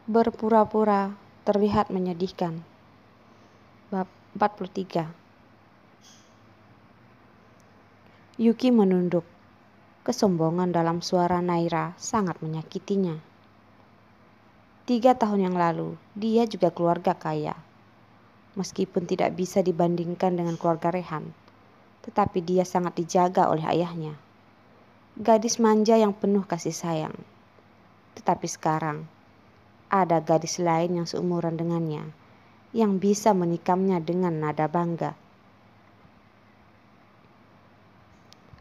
Berpura-pura terlihat menyedihkan. Bab 43. Yuki menunduk. Kesombongan dalam suara Naira sangat menyakitinya. 3 tahun yang lalu, dia juga keluarga kaya. Meskipun tidak bisa dibandingkan dengan keluarga Rehan, tetapi dia sangat dijaga oleh ayahnya. Gadis manja yang penuh kasih sayang. Tetapi sekarang, ada gadis lain yang seumuran dengannya, yang bisa menikamnya dengan nada bangga.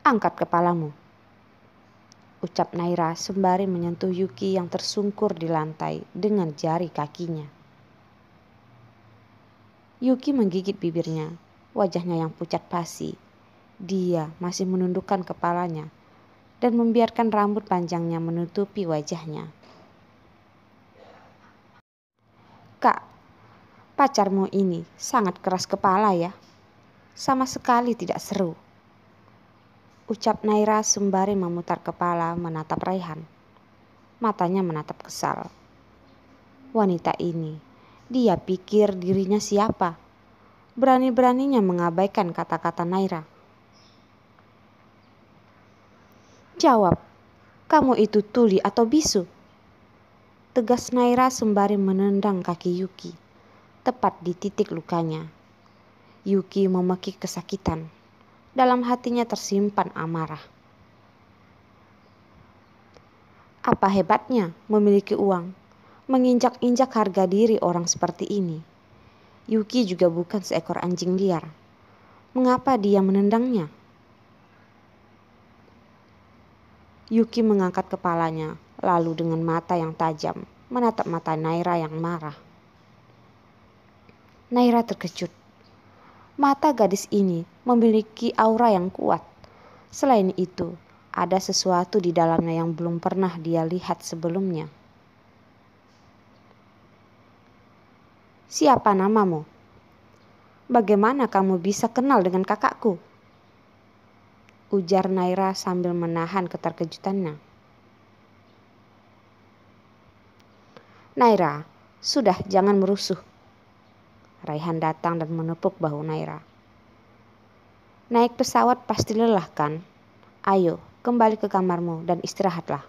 "Angkat kepalamu," ucap Naira sembari menyentuh Yuki yang tersungkur di lantai dengan jari kakinya. Yuki menggigit bibirnya, wajahnya yang pucat pasi. Dia masih menundukkan kepalanya dan membiarkan rambut panjangnya menutupi wajahnya. "Kak, pacarmu ini sangat keras kepala ya. Sama sekali tidak seru," ucap Naira sembari memutar kepala menatap Raihan. Matanya menatap kesal. Wanita ini, dia pikir dirinya siapa? Berani-beraninya mengabaikan kata-kata Naira. "Jawab, kamu itu tuli atau bisu?" tegas Naira sembari menendang kaki Yuki, tepat di titik lukanya. Yuki memekik kesakitan. Dalam hatinya tersimpan amarah. Apa hebatnya memiliki uang, menginjak-injak harga diri orang seperti ini? Yuki juga bukan seekor anjing liar. Mengapa dia menendangnya? Yuki mengangkat kepalanya, lalu dengan mata yang tajam menatap mata Naira yang marah. Naira terkejut. Mata gadis ini memiliki aura yang kuat. Selain itu, ada sesuatu di dalamnya yang belum pernah dia lihat sebelumnya. "Siapa namamu? Bagaimana kamu bisa kenal dengan kakakku?" ujar Naira sambil menahan keterkejutannya. "Naira, sudah jangan merusuh." Raihan datang dan menepuk bahu Naira. "Naik pesawat pasti lelah kan? Ayo, kembali ke kamarmu dan istirahatlah."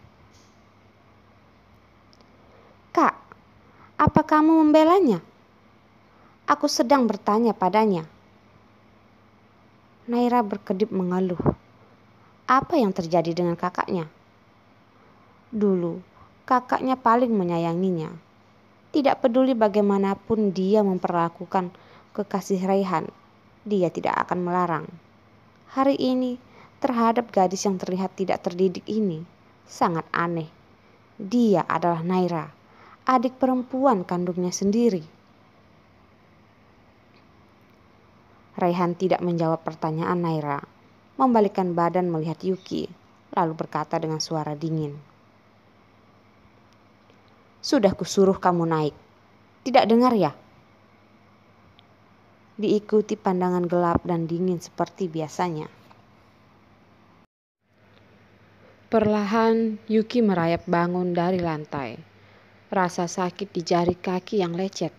"Kak, apa kamu membelanya? Aku sedang bertanya padanya." Naira berkedip mengeluh. Apa yang terjadi dengan kakaknya? Dulu, kakaknya paling menyayanginya. Tidak peduli bagaimanapun dia memperlakukan kekasih Raihan, dia tidak akan melarang. Hari ini, terhadap gadis yang terlihat tidak terdidik ini, sangat aneh. Dia adalah Naira, adik perempuan kandungnya sendiri. Raihan tidak menjawab pertanyaan Naira, membalikkan badan melihat Yuki, lalu berkata dengan suara dingin. "Sudah kusuruh kamu naik. Tidak dengar ya?" Diikuti pandangan gelap dan dingin seperti biasanya. Perlahan Yuki merayap bangun dari lantai. Rasa sakit di jari kaki yang lecet.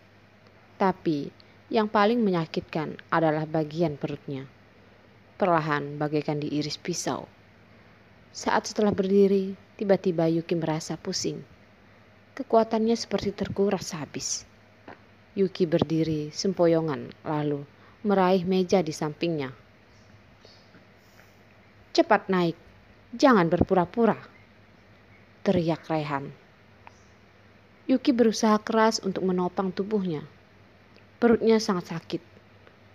Tapi yang paling menyakitkan adalah bagian perutnya. Perlahan bagaikan diiris pisau. Saat setelah berdiri, tiba-tiba Yuki merasa pusing. Kekuatannya seperti terkuras habis. Yuki berdiri sempoyongan lalu meraih meja di sampingnya. "Cepat naik, jangan berpura-pura," teriak Raihan. Yuki berusaha keras untuk menopang tubuhnya. Perutnya sangat sakit,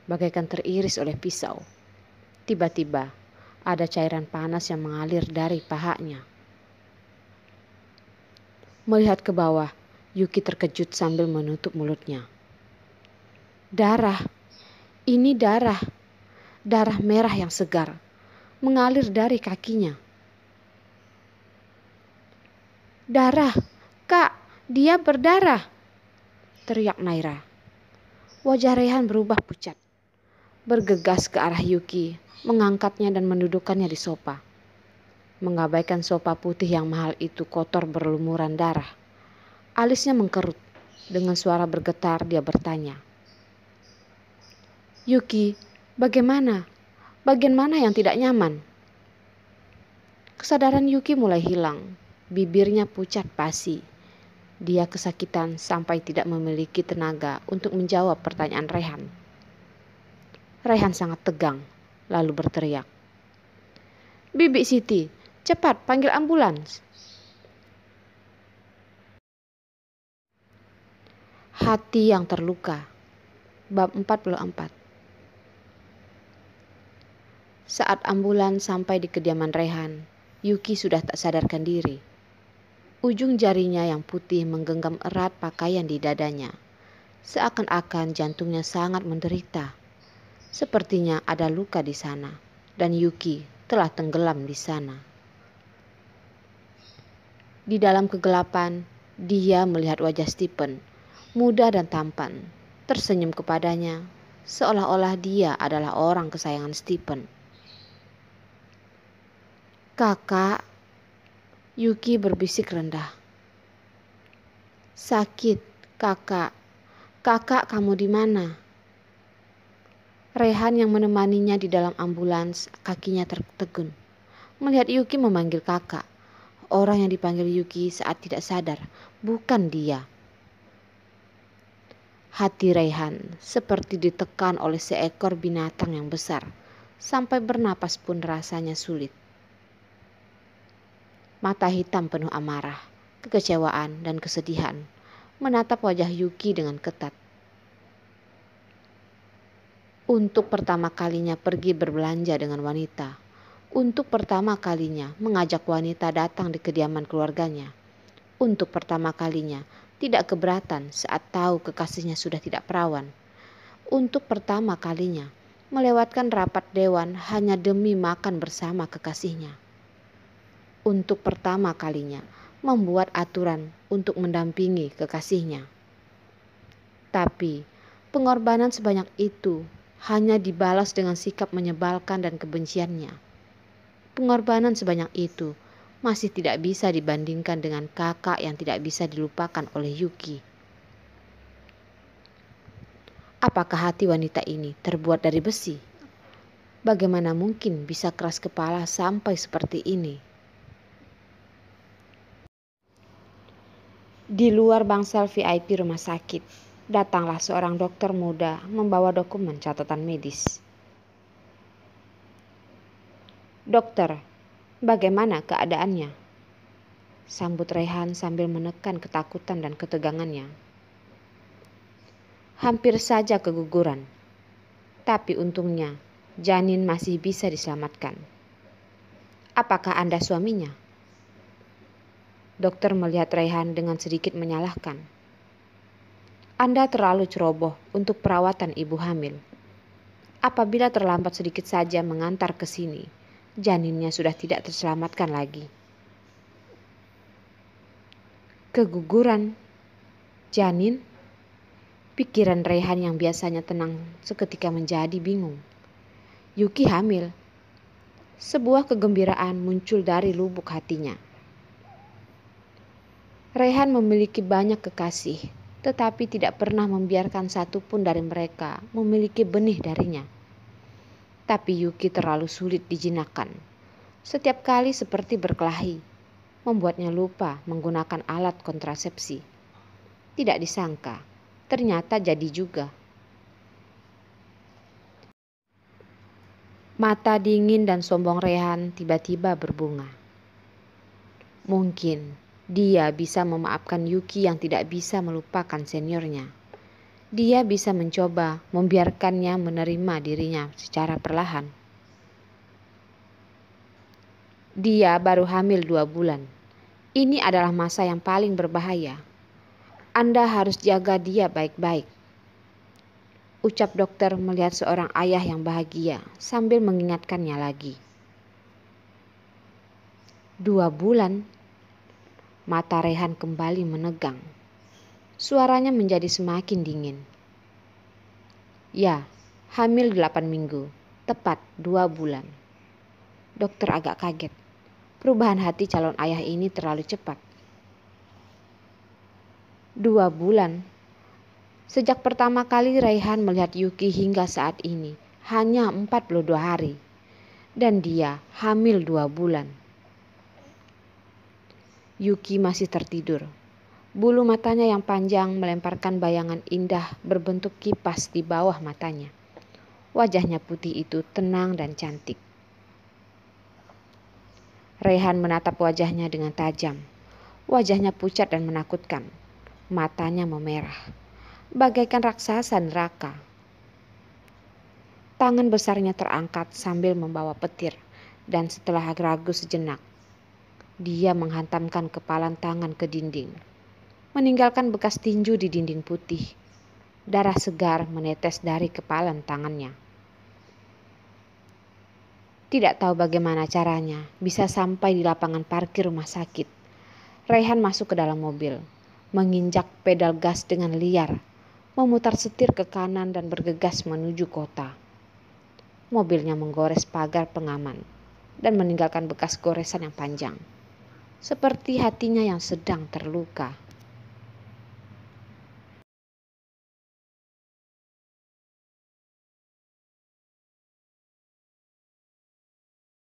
bagaikan teriris oleh pisau. Tiba-tiba, ada cairan panas yang mengalir dari pahanya. Melihat ke bawah, Yuki terkejut sambil menutup mulutnya. Darah, ini darah. Darah merah yang segar, mengalir dari kakinya. "Darah, Kak, dia berdarah!" teriak Naira. Wajah Raihan berubah pucat. Bergegas ke arah Yuki, mengangkatnya dan mendudukkannya di sofa. Mengabaikan sofa putih yang mahal itu kotor berlumuran darah. Alisnya mengkerut. Dengan suara bergetar dia bertanya, "Yuki, bagaimana? Bagian mana yang tidak nyaman?" Kesadaran Yuki mulai hilang. Bibirnya pucat basi. Dia kesakitan sampai tidak memiliki tenaga untuk menjawab pertanyaan Rehan. Rehan sangat tegang, lalu berteriak, "Bibi Siti, cepat panggil ambulans." Hati yang terluka. Bab 44. Saat ambulans sampai di kediaman Rehan, Yuki sudah tak sadarkan diri. Ujung jarinya yang putih menggenggam erat pakaian di dadanya. Seakan-akan jantungnya sangat menderita. Sepertinya ada luka di sana, dan Yuki telah tenggelam di sana. Di dalam kegelapan, dia melihat wajah Stephen, muda dan tampan, tersenyum kepadanya, seolah-olah dia adalah orang kesayangan Stephen. "Kakak," Yuki berbisik rendah. "Sakit, kakak. Kakak, kamu di mana?" Rehan yang menemaninya di dalam ambulans, kakinya tertegun. Melihat Yuki memanggil kakak. Orang yang dipanggil Yuki saat tidak sadar, bukan dia. Hati Rehan seperti ditekan oleh seekor binatang yang besar. Sampai bernapas pun rasanya sulit. Mata hitam penuh amarah, kekecewaan, dan kesedihan menatap wajah Yuki dengan ketat. Untuk pertama kalinya pergi berbelanja dengan wanita. Untuk pertama kalinya mengajak wanita datang di kediaman keluarganya. Untuk pertama kalinya tidak keberatan saat tahu kekasihnya sudah tidak perawan. Untuk pertama kalinya melewatkan rapat dewan hanya demi makan bersama kekasihnya. Untuk pertama kalinya membuat aturan untuk mendampingi kekasihnya. Tapi pengorbanan sebanyak itu hanya dibalas dengan sikap menyebalkan dan kebenciannya. Pengorbanan sebanyak itu masih tidak bisa dibandingkan dengan kakak yang tidak bisa dilupakan oleh Yuki. Apakah hati wanita ini terbuat dari besi? Bagaimana mungkin bisa keras kepala sampai seperti ini? Di luar bangsal VIP rumah sakit, datanglah seorang dokter muda membawa dokumen catatan medis. "Dokter, bagaimana keadaannya?" sambut Rehan sambil menekan ketakutan dan ketegangannya. "Hampir saja keguguran. Tapi untungnya janin masih bisa diselamatkan." "Apakah Anda suaminya?" Dokter melihat Rehan dengan sedikit menyalahkan. "Anda terlalu ceroboh untuk perawatan ibu hamil. Apabila terlambat sedikit saja mengantar ke sini, janinnya sudah tidak terselamatkan lagi." Keguguran? Janin? Pikiran Rehan yang biasanya tenang seketika menjadi bingung. Yuki hamil. Sebuah kegembiraan muncul dari lubuk hatinya. Rehan memiliki banyak kekasih, tetapi tidak pernah membiarkan satupun dari mereka memiliki benih darinya. Tapi Yuki terlalu sulit dijinakkan. Setiap kali seperti berkelahi, membuatnya lupa menggunakan alat kontrasepsi. Tidak disangka, ternyata jadi juga. Mata dingin dan sombong Rehan tiba-tiba berbunga. Mungkin dia bisa memaafkan Yuki yang tidak bisa melupakan seniornya. Dia bisa mencoba membiarkannya menerima dirinya secara perlahan. Dia baru hamil 2 bulan. Ini adalah masa yang paling berbahaya. Anda harus jaga dia baik-baik, ucap dokter melihat seorang ayah yang bahagia sambil mengingatkannya lagi. 2 bulan? Mata Rehan kembali menegang. Suaranya menjadi semakin dingin. "Ya, hamil 8 minggu, tepat 2 bulan. Dokter agak kaget. Perubahan hati calon ayah ini terlalu cepat. 2 bulan. Sejak pertama kali Raihan melihat Yuki hingga saat ini, hanya 42 hari. Dan dia hamil 2 bulan. Yuki masih tertidur. Bulu matanya yang panjang melemparkan bayangan indah berbentuk kipas di bawah matanya. Wajahnya putih itu tenang dan cantik. Raihan menatap wajahnya dengan tajam. Wajahnya pucat dan menakutkan. Matanya memerah, bagaikan raksasa neraka. Tangan besarnya terangkat sambil membawa petir, dan setelah ragu sejenak, dia menghantamkan kepalan tangan ke dinding, meninggalkan bekas tinju di dinding putih. Darah segar menetes dari kepalan tangannya. Tidak tahu bagaimana caranya bisa sampai di lapangan parkir rumah sakit. Raihan masuk ke dalam mobil, menginjak pedal gas dengan liar, memutar setir ke kanan dan bergegas menuju kota. Mobilnya menggores pagar pengaman dan meninggalkan bekas goresan yang panjang, seperti hatinya yang sedang terluka.